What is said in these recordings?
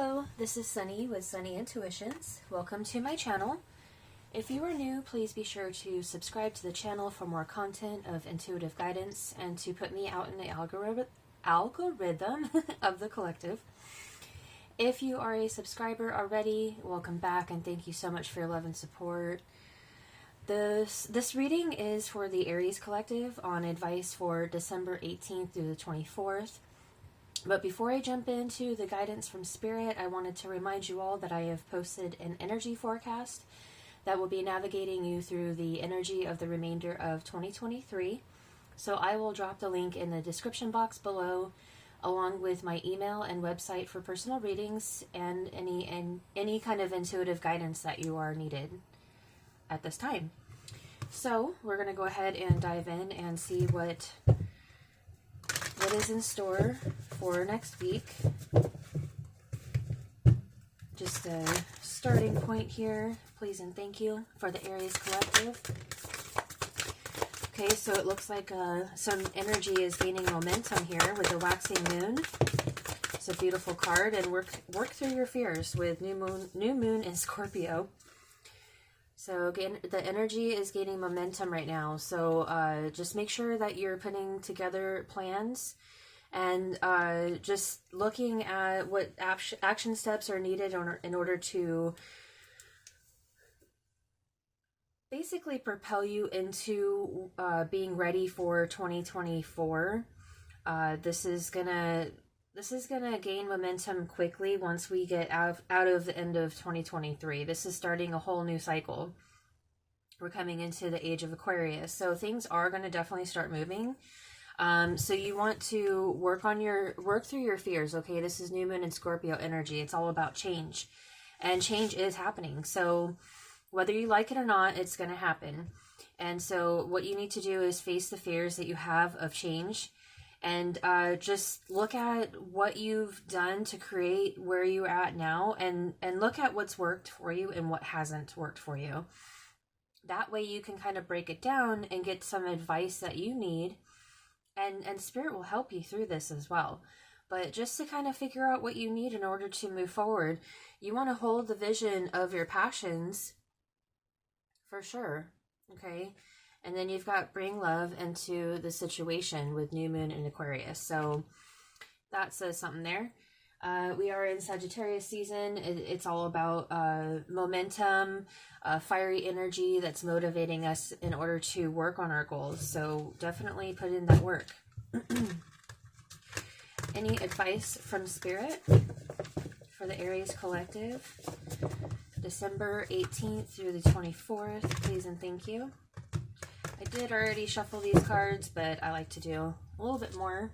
Hello, this is Sunny with Sunny Intuitions. Welcome to my channel. If you are new, please be sure to subscribe to the channel for more content of intuitive guidance and to put me out in the algorithm of the collective. If you are a subscriber already, welcome back and thank you so much for your love and support. This reading is for the Aries collective on advice for December 18th through the 24th. But before I jump into the guidance from Spirit, I wanted to remind you all that I have posted an energy forecast that will be navigating you through the energy of the remainder of 2023. So I will drop the link in the description box below, along with my email and website for personal readings and any kind of intuitive guidance that you are needed at this time. So we're going to go ahead and dive in and see what is in store for next week. Just a starting point here, please and thank you, for the Aries collective. Okay, so it looks like some energy is gaining momentum here with the waxing moon. It's a beautiful card, and work through your fears with new moon in Scorpio. So again, the energy is gaining momentum right now. So just make sure that you're putting together plans and just looking at what action steps are needed in order to basically propel you into being ready for 2024. This is gonna gain momentum quickly once we get out of the end of 2023. This is starting a whole new cycle. We're coming into the age of Aquarius, so things are going to definitely start moving. So you want to work through your fears. Okay, this is new moon and Scorpio energy. It's all about change, and change is happening. So whether you like it or not, it's going to happen. And so what you need to do is face the fears that you have of change, and just look at what you've done to create where you're at now, and look at what's worked for you and what hasn't worked for you. That way you can kind of break it down and get some advice that you need, and Spirit will help you through this as well. But just to kind of figure out what you need in order to move forward, you want to hold the vision of your passions for sure, okay? And then you've got bring love into the situation with new moon in Aquarius. So that says something there. We are in Sagittarius season. It's all about momentum, fiery energy that's motivating us in order to work on our goals. So definitely put in that work. Any advice from Spirit for the Aries collective? December 18th through the 24th, please and thank you. I did already shuffle these cards, but I like to do a little bit more.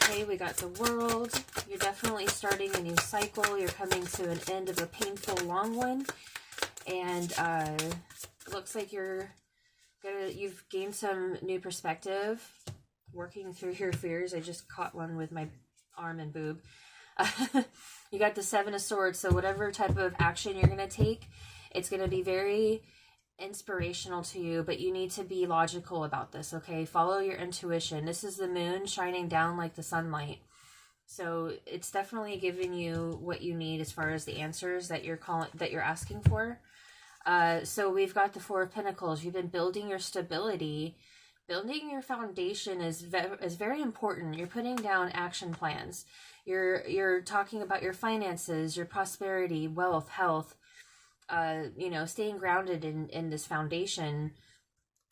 Okay, we got the World. You're definitely starting a new cycle. You're coming to an end of a painful long one. And it looks like you've gained some new perspective working through your fears. I just caught one with my arm and boob. You got the Seven of Swords. So whatever type of action you're going to take, it's going to be very inspirational to you, but you need to be logical about this. Okay, follow your intuition. This is the moon shining down like the sunlight, so it's definitely giving you what you need as far as the answers that you're asking for. So we've got the Four of Pentacles. You've been building your stability. Building your foundation is very important. You're putting down action plans. You're talking about your finances, your prosperity, wealth, health, staying grounded in this foundation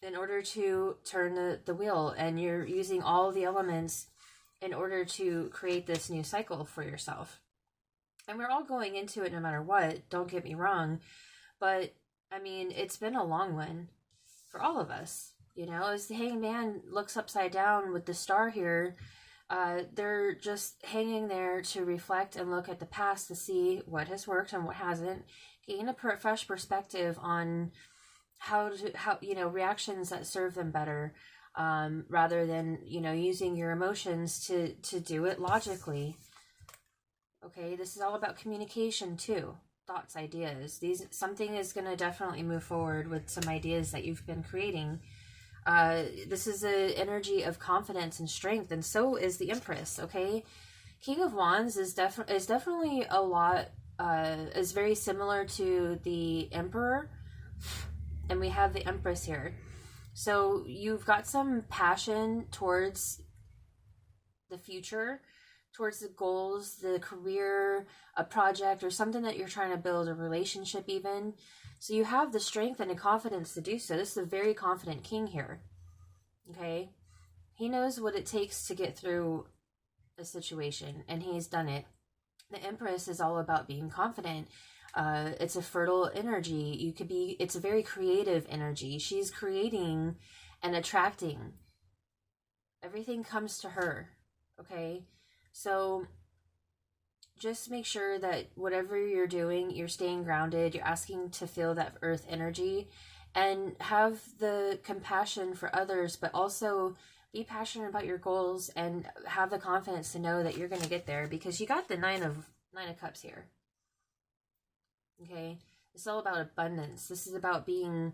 in order to turn the wheel, and you're using all the elements in order to create this new cycle for yourself. And we're all going into it no matter what, don't get me wrong, but I mean, it's been a long one for all of us. As the Hanged Man looks upside down with the star here, they're just hanging there to reflect and look at the past to see what has worked and what hasn't, gain a fresh perspective on how reactions that serve them better, rather than using your emotions to do it logically. Okay, this is all about communication too, thoughts, ideas. Something is going to definitely move forward with some ideas that you've been creating. This is an energy of confidence and strength, and so is the Empress. Okay, King of Wands is definitely a lot, is very similar to the Emperor, and we have the Empress here. So you've got some passion towards the future, towards the goals, the career, a project, or something that you're trying to build, a relationship even. So you have the strength and the confidence to do so. This is a very confident king here. Okay? He knows what it takes to get through a situation, and he's done it. The Empress is all about being confident. It's a fertile energy. It's a very creative energy. She's creating and attracting. Everything comes to her. Okay? So just make sure that whatever you're doing, you're staying grounded, you're asking to feel that earth energy, and have the compassion for others, but also be passionate about your goals and have the confidence to know that you're going to get there, because you got the nine of cups here. Okay? It's all about abundance. This is about being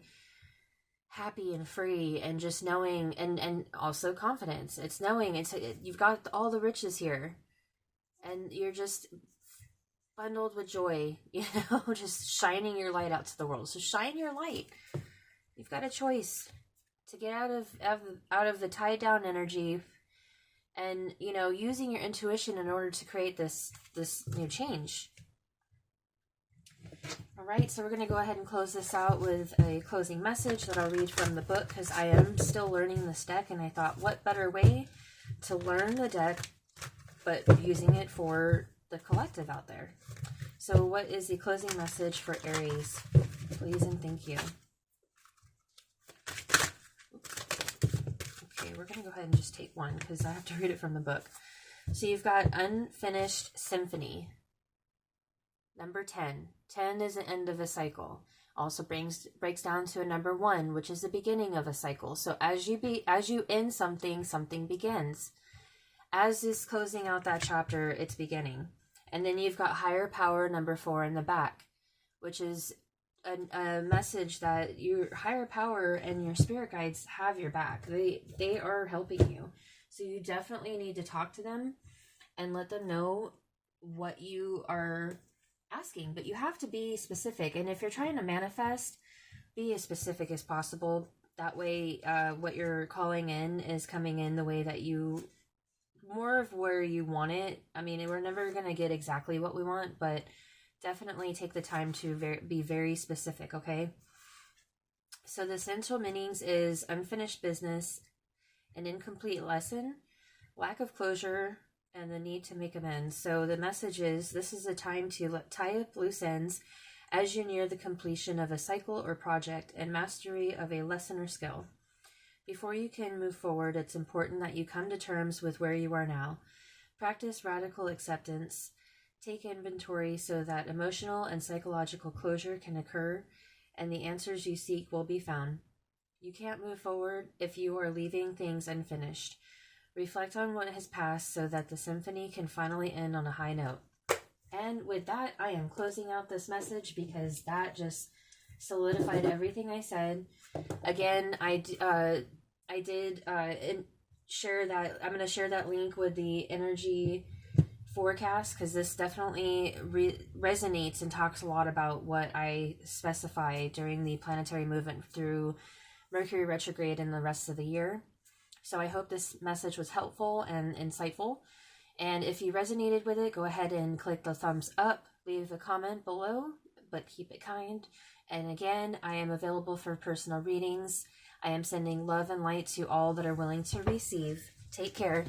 happy and free, and just knowing, and also confidence. It's knowing you've got all the riches here, and you're just bundled with joy, just shining your light out to the world. So shine your light. You've got a choice to get out of the tied down energy, and using your intuition in order to create this new change. All right, so we're going to go ahead and close this out with a closing message that I'll read from the book, because I am still learning this deck, and I thought, what better way to learn the deck but using it for the collective out there. So what is the closing message for Aries? Please and thank you. Okay, we're going to go ahead and just take one, because I have to read it from the book. So you've got Unfinished Symphony. Number 10. 10 is the end of a cycle. Also breaks down to a number 1, which is the beginning of a cycle. So as you end something, something begins. As is closing out that chapter, it's beginning. And then you've got Higher Power, number 4 in the back, which is a message that your higher power and your spirit guides have your back. They are helping you. So you definitely need to talk to them and let them know what you are asking. But you have to be specific. And if you're trying to manifest, be as specific as possible. That way, what you're calling in is coming in the way that you... more of where you want it. I mean, we're never going to get exactly what we want, but definitely take the time to be very specific, okay? So the essential meanings is unfinished business, an incomplete lesson, lack of closure, and the need to make amends. So the message is, this is a time to tie up loose ends as you near the completion of a cycle or project and mastery of a lesson or skill. Before you can move forward, it's important that you come to terms with where you are now. Practice radical acceptance. Take inventory so that emotional and psychological closure can occur and the answers you seek will be found. You can't move forward if you are leaving things unfinished. Reflect on what has passed so that the symphony can finally end on a high note. And with that, I am closing out this message because that just solidified everything I said. Again, I did share that. I'm going to share that link with the energy forecast, because this definitely resonates and talks a lot about what I specify during the planetary movement through Mercury retrograde and the rest of the year. So I hope this message was helpful and insightful. And if you resonated with it, go ahead and click the thumbs up, leave a comment below, but keep it kind. And again, I am available for personal readings. I am sending love and light to all that are willing to receive. Take care.